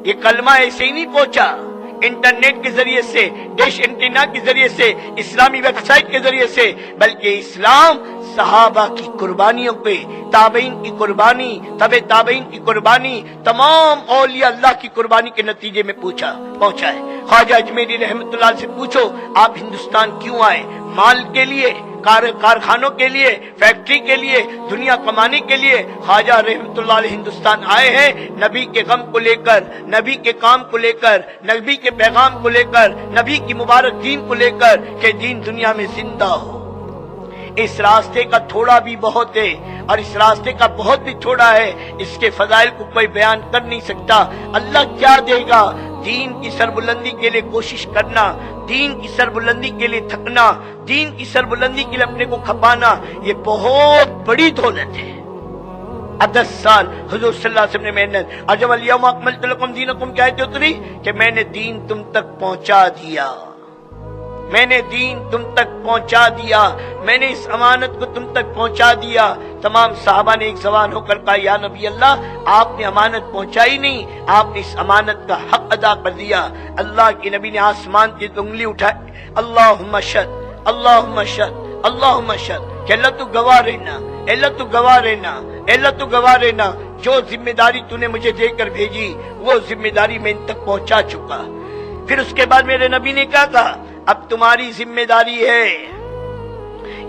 یہ کلمہ ایسے ہی نہیں پہنچا، انٹرنیٹ کے ذریعے سے، ڈش اینٹینا کے ذریعے سے، اسلامی ویب سائٹ کے ذریعے سے، بلکہ اسلام صحابہ کی قربانیوں پہ، تابعین کی قربانی، تبع تابعین کی قربانی، تمام اولیاء اللہ کی قربانی کے نتیجے میں پہنچا ہے۔ خواجہ اجمیری رحمۃ اللہ سے پوچھو آپ ہندوستان کیوں آئے؟ مال کے لیے، کارخانوں کے لیے، فیکٹری کے لیے، دنیا کمانے کے لیے؟ خواجہ رحمۃ اللہ علیہ ہندوستان آئے ہیں نبی کے غم کو لے کر، نبی کے کام کو لے کر، نبی کے پیغام کو لے کر، نبی کی مبارک دین کو لے کر کہ دین دنیا میں زندہ ہو۔ اس راستے کا تھوڑا بھی بہت ہے، اور اس راستے کا بہت بھی تھوڑا ہے، اس کے فضائل کو کوئی بیان کر نہیں سکتا۔ اللہ کیا دے گا؟ دین کی سربلندی کے لیے کوشش کرنا، دین کی سربلندی کے لیے تھکنا، دین کی سربلندی کے لیے اپنے کو کھپانا، یہ بہت بڑی دولت ہے۔ 10 سال حضور صلی اللہ علیہ وسلم نے محنت، اور جب الیوم اکملت لکم دینکم کی آیت اتری کہ میں نے دین تم تک پہنچا دیا، میں نے دین تم تک پہنچا دیا، میں نے اس امانت کو تم تک پہنچا دیا۔ تمام صحابہ نے ایک زبان ہو کر کہا یا نبی اللہ آپ نے امانت پہنچائی نہیں، آپ نے اس امانت کا حق ادا کر دیا۔ اللہ کے نبی نے آسمان کی انگلی اٹھائی، اللہم اشہد، اللہم اشہد، اللہم اشہد، کہ اللہ تو گواہ رہنا، اللہ تو گواہ رہنا، اللہ تو گواہ رہنا، جو ذمہ داری تو نے مجھے دے کر بھیجی وہ ذمہ داری میں ان تک پہنچا چکا۔ پھر اس کے بعد میرے نبی نے کیا کہا؟ اب تمہاری ذمہ داری ہے،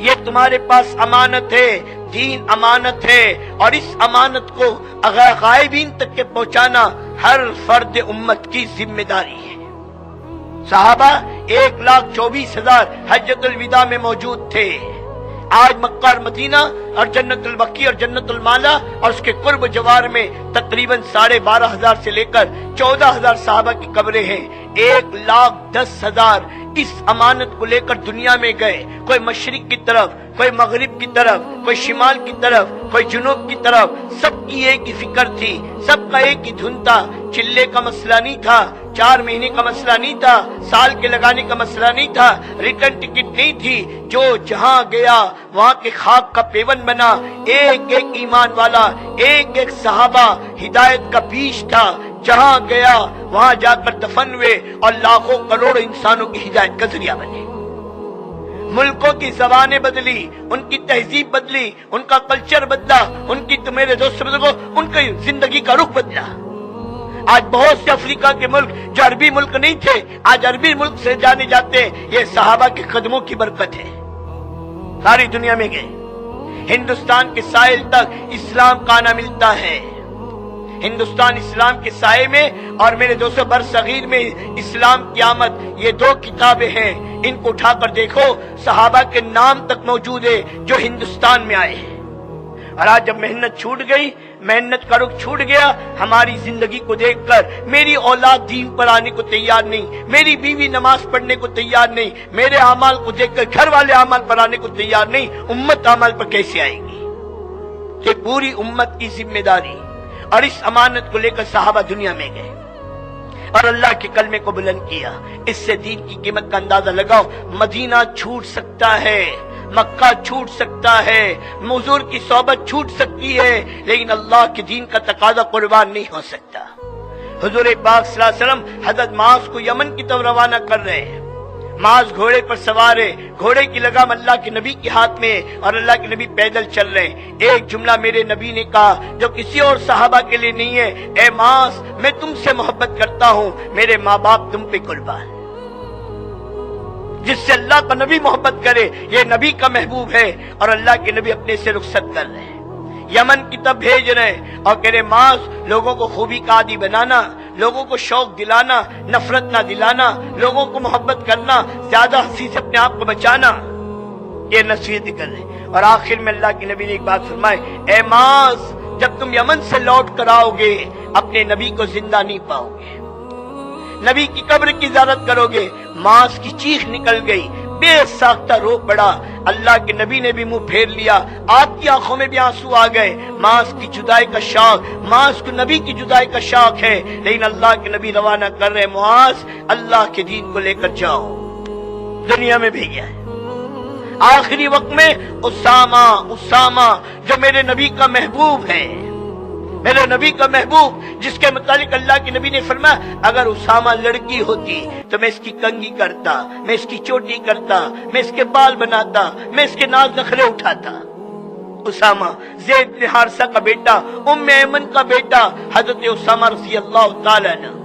یہ تمہارے پاس امانت ہے، دین امانت ہے، اور اس امانت کو غائبین تک کے پہنچانا ہر فرد امت کی ذمہ داری ہے۔ صحابہ 1,24,000 حجۃ الوداع میں موجود تھے۔ آج مکہ اور مدینہ اور جنت البقیع اور جنت المالا اور اس کے قرب جوار میں تقریباً 12,500 سے لے کر 14,000 صحابہ کی قبریں ہیں۔ 1,10,000 اس امانت کو لے کر دنیا میں گئے، کوئی مشرق کی طرف، کوئی مغرب کی طرف، کوئی شمال کی طرف، کوئی جنوب کی طرف، سب کی ایک ہی فکر تھی، سب کا ایک ہی دھن تھا۔ چلے کا مسئلہ نہیں تھا، 4 مہینے کا مسئلہ نہیں تھا، سال کے لگانے کا مسئلہ نہیں تھا، ریٹرن ٹکٹ نہیں تھی، جو جہاں گیا وہاں کے خاک کا پیون بنا۔ ایک ایک ایمان والا، ایک ایک صحابہ ہدایت کا بیج تھا، جہاں گیا وہاں جا کر دفن ہوئے اور لاکھوں کروڑوں انسانوں کی ہدایت کا ذریعہ بنے۔ ملکوں کی زبانیں بدلی، ان کی تہذیب بدلی، ان کا کلچر بدلا، ان کی تو میرے دوست بزرگوں ان کی زندگی کا رخ بدلا۔ آج بہت سے افریقہ کے ملک جو عربی ملک نہیں تھے آج عربی ملک سے جانے جاتے ہیں، یہ صحابہ کے قدموں کی برکت ہے۔ ساری دنیا میں گئے، ہندوستان کے ساحل تک اسلام کا آنا ملتا ہے۔ ہندوستان اسلام کے سائے میں اور میرے دوستوں برصغیر میں اسلام کی آمد، یہ 2 کتابیں ہیں، ان کو اٹھا کر دیکھو، صحابہ کے نام تک موجود ہے جو ہندوستان میں آئے ہیں۔ اور آج جب محنت چھوٹ گئی، محنت کا رخ چھوٹ گیا، ہماری زندگی کو دیکھ کر میری اولاد دین پر آنے کو تیار نہیں، میری بیوی نماز پڑھنے کو تیار نہیں، میرے اعمال کو دیکھ کر گھر والے اعمال پر آنے کو تیار نہیں، امت اعمال پر کیسے آئے گی؟ یہ پوری امت کی ذمہ داری، اور اس امانت کو لے کر صحابہ دنیا میں گئے اور اللہ کے کلمے کو بلند کیا۔ اس سے دین کی قیمت کا اندازہ لگاؤ۔ مدینہ چھوٹ سکتا ہے، مکہ چھوٹ سکتا ہے، حضور کی صحبت چھوٹ سکتی ہے، لیکن اللہ کے دین کا تقاضا قربان نہیں ہو سکتا۔ حضور پاک صلی اللہ علیہ وسلم حضرت معاذ کو یمن کی طرف روانہ کر رہے ہیں۔ معاذ گھوڑے پر سوار ہے، گھوڑے کی لگام اللہ کے نبی کے ہاتھ میں ہے اور اللہ کے نبی پیدل چل رہے ہیں۔ ایک جملہ میرے نبی نے کہا جو کسی اور صحابہ کے لیے نہیں ہے، اے معاذ میں تم سے محبت کرتا ہوں، میرے ماں باپ تم پہ قربان۔ جس سے اللہ کا نبی محبت کرے یہ نبی کا محبوب ہے، اور اللہ کے نبی اپنے سے رخصت کر رہے ہیں، یمن کی طرف بھیج رہے ہیں، اور کہہ رہے معاذ لوگوں کو خوبی کا عادی بنانا، لوگوں کو شوق دلانا، نفرت نہ دلانا، لوگوں کو محبت کرنا، زیادہ ہنسی سے اپنے آپ کو بچانا، یہ نصیحت کر رہے ہیں۔ اور آخر میں اللہ کے نبی نے ایک بات فرمائی، اے معاذ جب تم یمن سے لوٹ کر آؤ گے اپنے نبی کو زندہ نہیں پاؤ گے، نبی کی قبر کی زیارت کرو گے۔ معاذ کی چیخ نکل گئی، بے ساختہ رو پڑا، اللہ کے نبی نے بھی منہ پھیر لیا، آپ کی آنکھوں میں بھی آنسو آ گئے۔ معاذ کی جدائی کا شوق، معاذ کو نبی کی جدائی کا شوق ہے، لیکن اللہ کے نبی روانہ کر رہے معاذ اللہ کے دین کو لے کر جاؤ، دنیا میں بھیجا ہے۔ آخری وقت میں اسامہ جو میرے نبی کا محبوب ہے، میرے نبی کا محبوب جس کے متعلق اللہ کے نبی نے فرمایا اگر اسامہ لڑکی ہوتی تو میں اس کی کنگھی کرتا، میں اس کی چوٹی کرتا، میں اس کے بال بناتا، میں اس کے ناز نخرے اٹھاتا۔ اسامہ زید بن حارثہ کا بیٹا، ام ایمن کا بیٹا، حضرت اسامہ رضی اللہ تعالی عنہ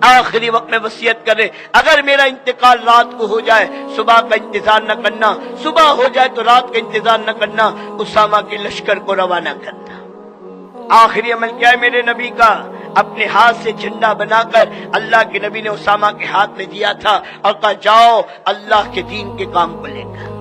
آخری وقت میں وصیت کرے اگر میرا انتقال رات کو ہو جائے صبح کا انتظار نہ کرنا، صبح ہو جائے تو رات کا انتظار نہ کرنا، اسامہ کے لشکر کو روانہ کرنا۔ آخری عمل کیا ہے میرے نبی کا؟ اپنے ہاتھ سے جھنڈا بنا کر اللہ کے نبی نے اسامہ کے ہاتھ میں دیا تھا اور کہا جاؤ اللہ کے دین کے کام کو لے کر۔